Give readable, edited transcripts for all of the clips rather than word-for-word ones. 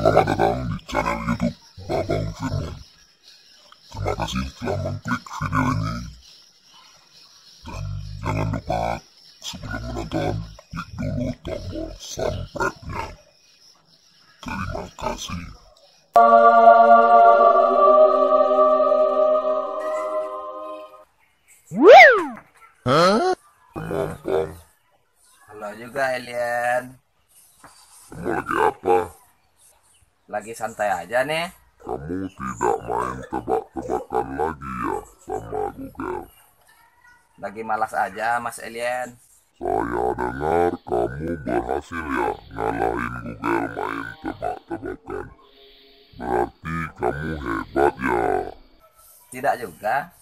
Selamat datang di channel YouTube Babang Firman. Terima kasih telah mengklik video ini. Dan jangan lupa sebelum menonton, klik dulu tombol subscribe-nya. Terima kasih. Kemompong, Halo juga Alien. kamu lagi apa? Lagi santai aja nih. Kamu tidak main tebak-tebakan lagi ya sama Google? Lagi malas aja Mas Alien. Saya dengar kamu berhasil ya ngalahin Google main tebak-tebakan. Berarti kamu hebat ya. Tidak juga.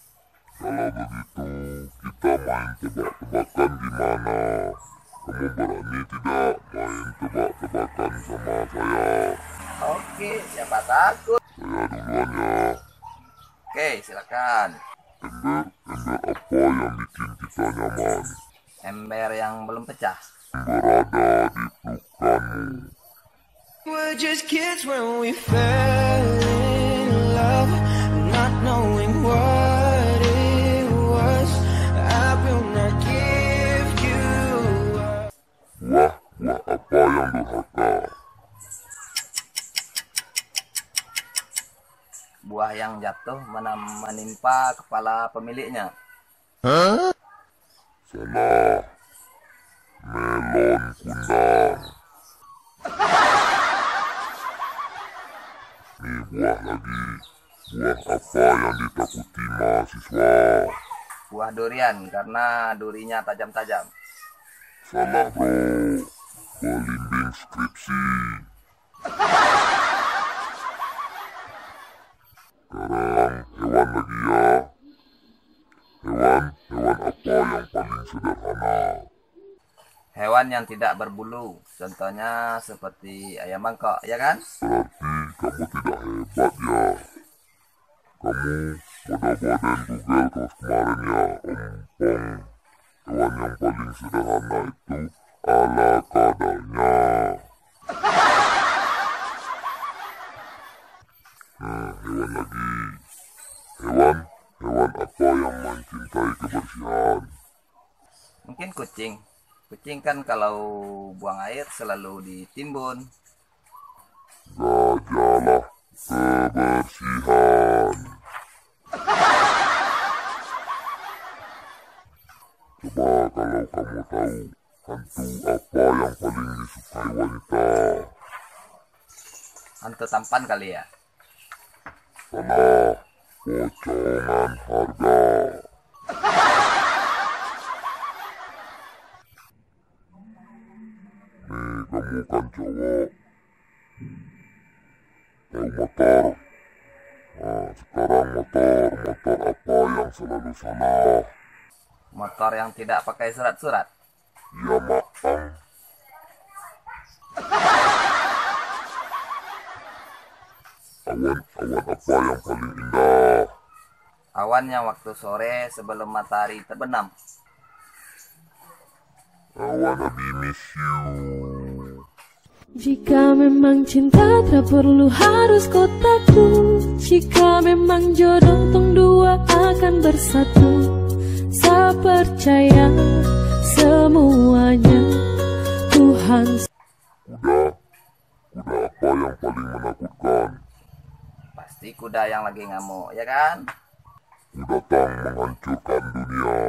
Kalau begitu kita main tebak-tebakan gimana? Kamu berani tidak main tebak-tebakan sama saya? Oke, siapa takut? Saya duluan ya. Oke, silakan. Ember apa yang bikin kita nyaman? Ember yang belum pecah. Berada di pelukanmu. We're just kids when we fell in love, not knowing what it was. I will not give you up. Buah apa yang durhaka? Buah yang jatuh menimpa kepala pemiliknya. Salah. Melon kundang. Nih buah lagi. Buah apa yang ditakuti mahasiswa? Buah durian karena durinya tajam-tajam. Salah bro. Belimbing skripsi. Sekarang hewan lagi ya. Hewan apa yang paling sederhana? Hewan yang tidak berbulu. Contohnya seperti ayam bangkok, ya kan? Berarti kamu tidak hebat ya. Kamu bodoh-bodohin Google terus kemarin ya, ompong. Hewan yang paling sederhana itu ala kadarnya. Hewan lagi. Hewan apa yang mencintai kebersihan? Mungkin kucing. Kucing kan kalau buang air selalu ditimbun. Gajahlah kebersihan. Coba kalau kamu tahu hantu apa yang paling disukai wanita? Hantu tampan kali ya. Salah. Pocongan harga. Nih kamu kan cowok, tahu motor. Nah sekarang motor apa yang selalu salah? Motor yang tidak pakai surat-surat. Ya maaf. Awan apa yang paling indah? Awan yang waktu sore sebelum matahari terbenam. I wanna be miss you. Jika memang cinta tak perlu harus kau takut. Jika memang jodoh tong dua akan bersatu. Saya percaya semuanya Tuhan. Kuda apa yang paling menakutkan? Pasti kuda yang lagi ngamuk, ya kan? Kuda tang menghancurkan dunia.